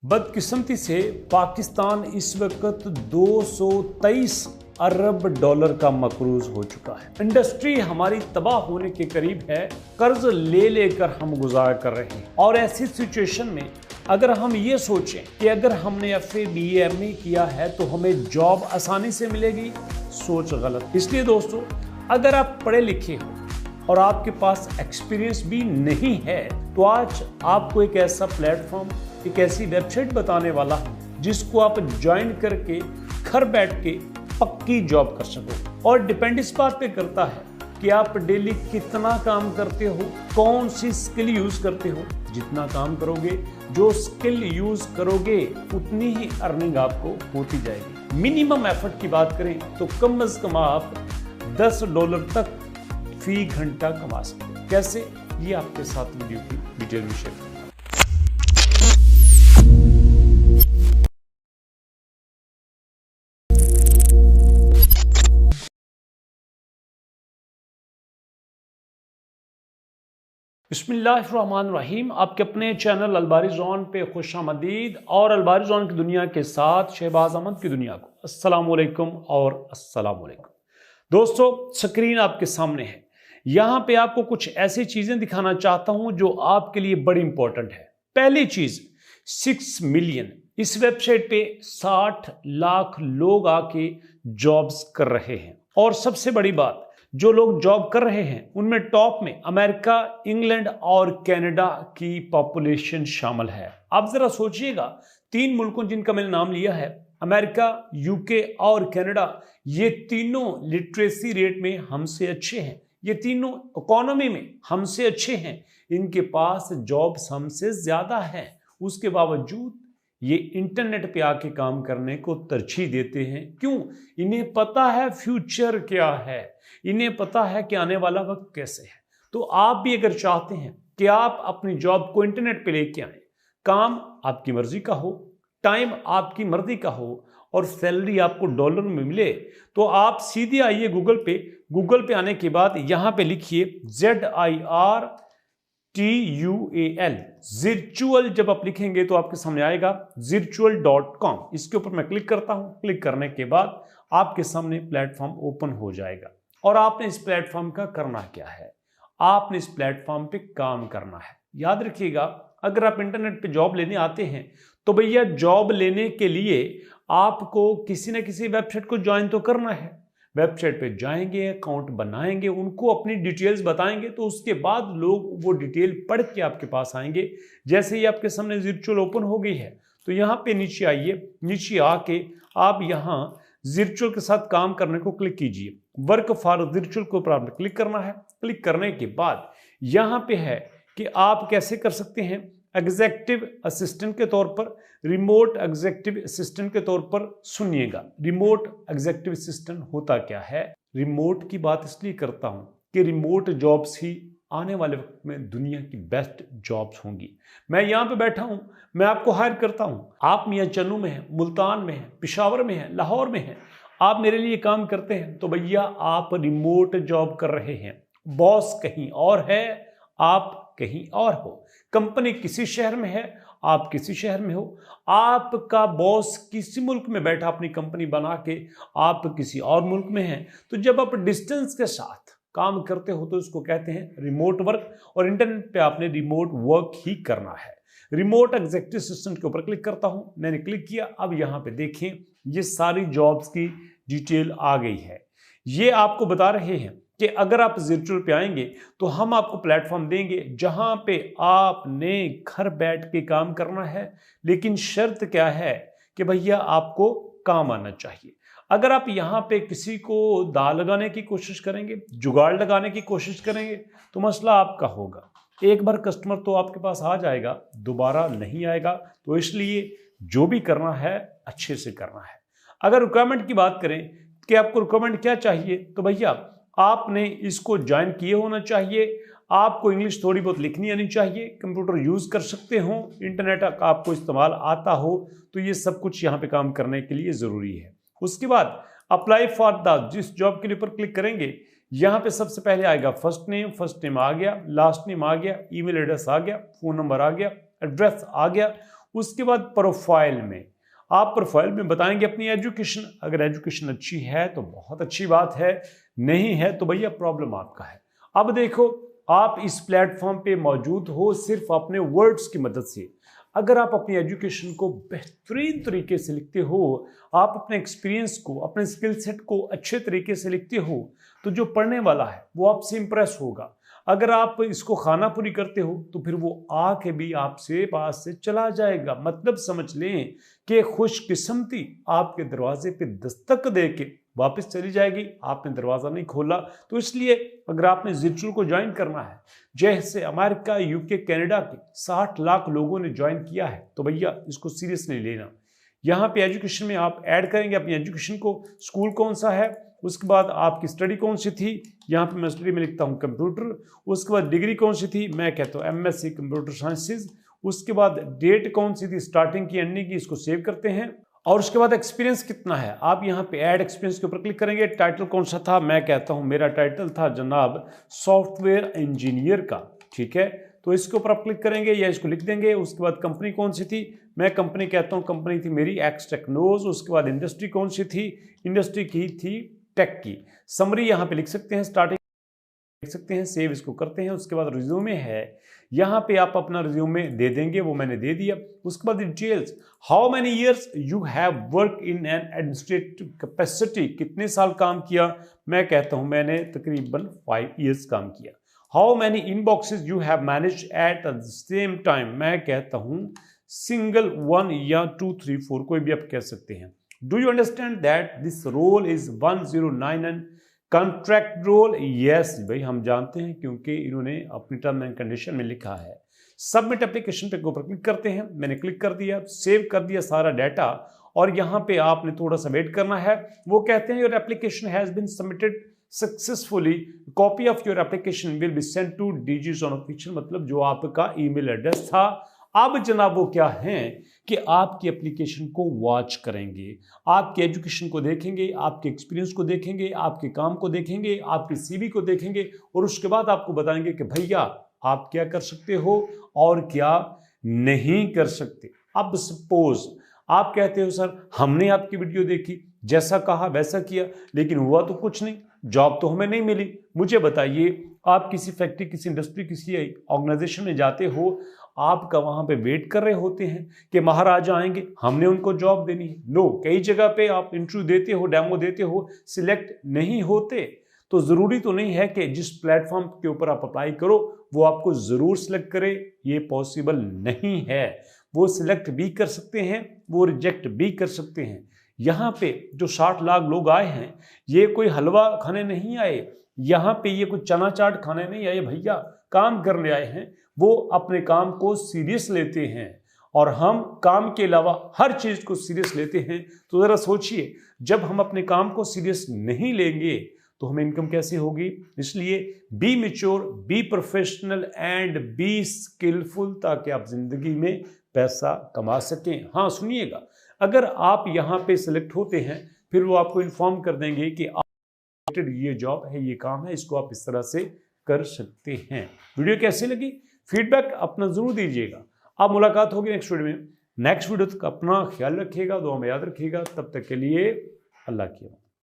बदकिस्मती से पाकिस्तान इस वक्त 223 अरब डॉलर का मकरूज हो चुका है। इंडस्ट्री हमारी तबाह होने के करीब है। कर्ज ले लेकर हम गुजार कर रहे हैं और ऐसी सिचुएशन में अगर हम ये सोचें कि अगर हमने FA BA MA किया है तो हमें जॉब आसानी से मिलेगी, सोच गलत। इसलिए दोस्तों, अगर आप पढ़े लिखे हो और आपके पास एक्सपीरियंस भी नहीं है तो आज आपको एक ऐसा प्लेटफॉर्म, एक ऐसी वेबसाइट बताने वाला हूं जिसको आप ज्वाइन करके घर बैठ के पक्की जॉब कर सको। और डिपेंड इस बात पे करता है कि आप डेली कितना काम करते हो, कौन सी स्किल यूज करते हो। जितना काम करोगे, जो स्किल यूज करोगे, उतनी ही अर्निंग आपको होती जाएगी। मिनिमम एफर्ट की बात करें तो कम से कम आप $10 तक फी घंटा कमा सकते हो। कैसे, ये आपके साथ वीडियो की डिटेल में शेयर करूंगा। बिस्मिल्लाहिर्रहमानिर्रहीम। आपके अपने चैनल अलबारी जोन पे खुशामदीद और अलबारी जोन की दुनिया के साथ शहबाज अहमद की दुनिया को अस्सलाम वालेकुम और अस्सलाम वालेकुम। दोस्तों, स्क्रीन आपके सामने है। यहाँ पे आपको कुछ ऐसी चीजें दिखाना चाहता हूं जो आपके लिए बड़ी इंपॉर्टेंट है। पहली चीज, 6 मिलियन इस वेबसाइट पे 60 लाख लोग आके जॉब्स कर रहे हैं। और सबसे बड़ी बात, जो लोग जॉब कर रहे हैं उनमें टॉप में अमेरिका, इंग्लैंड और कनाडा की पॉपुलेशन शामिल है। आप जरा सोचिएगा, 3 मुल्कों जिनका मैंने नाम लिया है, अमेरिका, यूके और कनाडा, ये तीनों लिटरेसी रेट में हमसे अच्छे हैं, ये तीनों इकोनॉमी में हमसे अच्छे हैं, इनके पास जॉब्स हमसे ज्यादा हैं। उसके बावजूद ये इंटरनेट पे आके काम करने को तरजीह देते हैं। क्यों? इन्हें पता है फ्यूचर क्या है, इन्हें पता है कि आने वाला वक्त कैसे है। तो आप भी अगर चाहते हैं कि आप अपनी जॉब को इंटरनेट पे लेके आए, काम आपकी मर्जी का हो, टाइम आपकी मर्जी का हो और सैलरी आपको डॉलर में मिले, तो आप सीधे आइए गूगल पे आने के बाद यहां पे लिखिए ZIRTUAL, जिरचुअल। जब आप लिखेंगे तो आपके सामने आएगा zirtual.com। इसके ऊपर मैं क्लिक करता हूं। क्लिक करने के बाद आपके सामने प्लेटफॉर्म ओपन हो जाएगा। और आपने इस प्लेटफॉर्म का करना क्या है? आपने इस प्लेटफॉर्म पे काम करना है। याद रखिएगा, अगर आप इंटरनेट पे जॉब लेने आते हैं तो भैया जॉब लेने के लिए आपको किसी न किसी वेबसाइट को ज्वाइन तो करना है। वेबसाइट पे जाएंगे, अकाउंट बनाएंगे, उनको अपनी डिटेल्स बताएंगे, तो उसके बाद लोग वो डिटेल पढ़ के आपके पास आएंगे। जैसे ही आपके सामने जिरचुअल ओपन हो गई है तो यहाँ पे नीचे आइए। नीचे आके आप यहाँ जिरचुअल के साथ काम करने को क्लिक कीजिए। वर्क फॉर जिरचुअल के ऊपर आपने क्लिक करना है। क्लिक करने के बाद यहाँ पे है कि आप कैसे कर सकते हैं एग्जीक्यूटिव असिस्टेंट के तौर पर, रिमोट एग्जीक्यूटिव असिस्टेंट के तौर पर। सुनिएगा, रिमोट एग्जीक्यूटिव असिस्टेंट होता क्या है। रिमोट की बात इसलिए करता हूं कि रिमोट जॉब्स ही आने वाले वक्त में दुनिया की बेस्ट जॉब्स होंगी। मैं यहां पे बैठा हूं, मैं आपको हायर करता हूं। आप मियां चन्नू में हैं, मुल्तान में हैं, पेशावर में हैं, लाहौर में हैं, आप मेरे लिए काम करते हैं, तो भैया आप रिमोट जॉब कर रहे हैं। बॉस कहीं और है, आप कहीं और हो। कंपनी किसी शहर में है, आप किसी शहर में हो। आपका बॉस किसी मुल्क में बैठा अपनी कंपनी बना के, आप किसी और मुल्क में हैं। तो जब आप डिस्टेंस के साथ काम करते हो तो इसको कहते हैं रिमोट वर्क। और इंटरनेट पे आपने रिमोट वर्क ही करना है। रिमोट एग्जीक्यूटिव असिस्टेंट के ऊपर क्लिक करता हूं। मैंने क्लिक किया। अब यहां पे देखें, ये सारी जॉब्स की डिटेल आ गई है। ये आपको बता रहे हैं कि अगर आप जिरचुअल पे आएंगे तो हम आपको प्लेटफॉर्म देंगे जहां पे आपने घर बैठ के काम करना है। लेकिन शर्त क्या है कि भैया आपको काम आना चाहिए। अगर आप यहां पे किसी को दाल लगाने की कोशिश करेंगे, जुगाड़ लगाने की कोशिश करेंगे, तो मसला आपका होगा। एक बार कस्टमर तो आपके पास आ जाएगा, दोबारा नहीं आएगा। तो इसलिए जो भी करना है अच्छे से करना है। अगर रिक्वायरमेंट की बात करें कि आपको रिक्वायरमेंट क्या चाहिए, तो भैया आपने इसको ज्वाइन किए होना चाहिए, आपको इंग्लिश थोड़ी बहुत लिखनी आनी चाहिए, कंप्यूटर यूज कर सकते हो, इंटरनेट का आपको इस्तेमाल आता हो, तो ये सब कुछ यहाँ पे काम करने के लिए जरूरी है। उसके बाद अप्लाई फॉर द, जिस जॉब के ऊपर क्लिक करेंगे, यहाँ पे सबसे पहले आएगा फर्स्ट नेम आ गया, लास्ट नेम आ गया, ईमेल एड्रेस आ गया, फोन नंबर आ गया, एड्रेस आ गया। उसके बाद प्रोफाइल में आप प्रोफाइल में बताएंगे अपनी एजुकेशन। अगर एजुकेशन अच्छी है तो बहुत अच्छी बात है, नहीं है तो भैया प्रॉब्लम आपका है। अब देखो, आप इस प्लेटफॉर्म पे मौजूद हो सिर्फ अपने वर्ड्स की मदद से। अगर आप अपनी एजुकेशन को बेहतरीन तरीके से लिखते हो, आप अपने एक्सपीरियंस को, अपने स्किल सेट को अच्छे तरीके से लिखते हो, तो जो पढ़ने वाला है वो आपसे इंप्रेस होगा। अगर आप इसको खानापुरी करते हो तो फिर वो आके भी आपसे पास से चला जाएगा। मतलब समझ लें कि खुशकिस्मती आपके दरवाजे पे दस्तक दे के वापस चली जाएगी, आपने दरवाज़ा नहीं खोला। तो इसलिए अगर आपने जिर्चुअल को ज्वाइन करना है, जैसे अमेरिका, यूके, कनाडा के 60 लाख लोगों ने ज्वाइन किया है, तो भैया इसको सीरियसली लेना। यहाँ पे एजुकेशन में आप ऐड करेंगे अपनी एजुकेशन को, स्कूल कौन सा है, उसके बाद आपकी स्टडी कौन सी थी, यहाँ पे मैं स्टडी में लिखता हूँ कंप्यूटर, उसके बाद डिग्री कौन सी थी, मैं कहता हूँ एमएससी कंप्यूटर साइंसेज, उसके बाद डेट कौन सी थी, स्टार्टिंग की एंडिंग की, इसको सेव करते हैं। और उसके बाद एक्सपीरियंस कितना है, आप यहाँ पे ऐड एक्सपीरियंस के ऊपर क्लिक करेंगे। टाइटल कौन सा था, मैं कहता हूँ मेरा टाइटल था जनाब सॉफ्टवेयर इंजीनियर का, ठीक है, तो इसके ऊपर आप क्लिक करेंगे या इसको लिख देंगे। उसके बाद कंपनी कौन सी थी, मैं कंपनी कहता हूँ कंपनी थी मेरी एक्स टेक्नोज। उसके बाद इंडस्ट्री कौन सी थी, इंडस्ट्री की थी टेक की। समरी यहाँ पे लिख सकते हैं, स्टार्टिंग लिख सकते हैं, सेव इसको करते हैं। उसके बाद रिज्यूमे है, यहाँ पे आप अपना रिज्यूमे दे देंगे, वो मैंने दे दिया। उसके बाद details, how many years you have work in an administrative capacity, कितने साल काम किया, मैं कहता हूँ मैंने तकरीबन 5 ईयर्स काम किया। How many inboxes you have manage at the same time, मैं कहता हूँ सिंगल 1 या 2 3 4 कोई भी आप कह सकते हैं। Do you understand that this role is 1099 contract role, yes भाई हम जानते हैं क्योंकि इन्होंने अपनी टर्म एंड कंडीशन में लिखा है। सबमिट एप्लीकेशन पे ऊपर क्लिक करते हैं, मैंने क्लिक कर दिया, सेव कर दिया सारा डाटा, और यहाँ पे आपने थोड़ा सा वेट करना है। वो कहते हैं your application has been submitted successfully, copy of your application will be sent to DGs on official, मतलब जो आपका ईमेल एड्रेस था। अब जनाब वो क्या है कि आपकी एप्लीकेशन को वॉच करेंगे, आपकी एजुकेशन को देखेंगे, आपके एक्सपीरियंस को देखेंगे, आपके काम को देखेंगे, आपकी सीवी को देखेंगे, और उसके बाद आपको बताएंगे कि भैया आप क्या कर सकते हो और क्या नहीं कर सकते। अब सपोज आप कहते हो सर हमने आपकी वीडियो देखी, जैसा कहा वैसा किया, लेकिन हुआ तो कुछ नहीं, जॉब तो हमें नहीं मिली। मुझे बताइए, आप किसी फैक्ट्री, किसी इंडस्ट्री, किसी ऑर्गेनाइजेशन में जाते हो, आपका वहां पे वेट कर रहे होते हैं कि महाराज आएंगे, हमने उनको जॉब देनी है। नो, कई जगह पे आप इंटरव्यू देते हो, डेमो देते हो, सिलेक्ट नहीं होते। तो जरूरी तो नहीं है कि जिस प्लेटफॉर्म के ऊपर आप अप्लाई करो वो आपको जरूर सिलेक्ट करे, ये पॉसिबल नहीं है। वो सिलेक्ट भी कर सकते हैं, वो रिजेक्ट भी कर सकते हैं। यहाँ पे जो 60 लाख लोग आए हैं, ये कोई हलवा खाने नहीं आए, यहाँ पे ये कोई चना चाट खाने नहीं आए भैया, काम करने आए हैं। वो अपने काम को सीरियस लेते हैं और हम काम के अलावा हर चीज को सीरियस लेते हैं। तो जरा सोचिए, जब हम अपने काम को सीरियस नहीं लेंगे तो हमें इनकम कैसे होगी। इसलिए be mature, be professional and be skilful, ताकि आप जिंदगी में पैसा कमा सकें। हाँ सुनिएगा, अगर आप यहाँ पे सिलेक्ट होते हैं फिर वो आपको इन्फॉर्म कर देंगे कि आप ये जॉब है, ये काम है, इसको आप इस तरह से कर सकते हैं। वीडियो कैसी लगी, फीडबैक अपना जरूर दीजिएगा। अब मुलाकात होगी नेक्स्ट वीडियो में। नेक्स्ट वीडियो तक अपना ख्याल रखिएगा, दुआ में याद रखिएगा। तब तक के लिए अल्लाह की।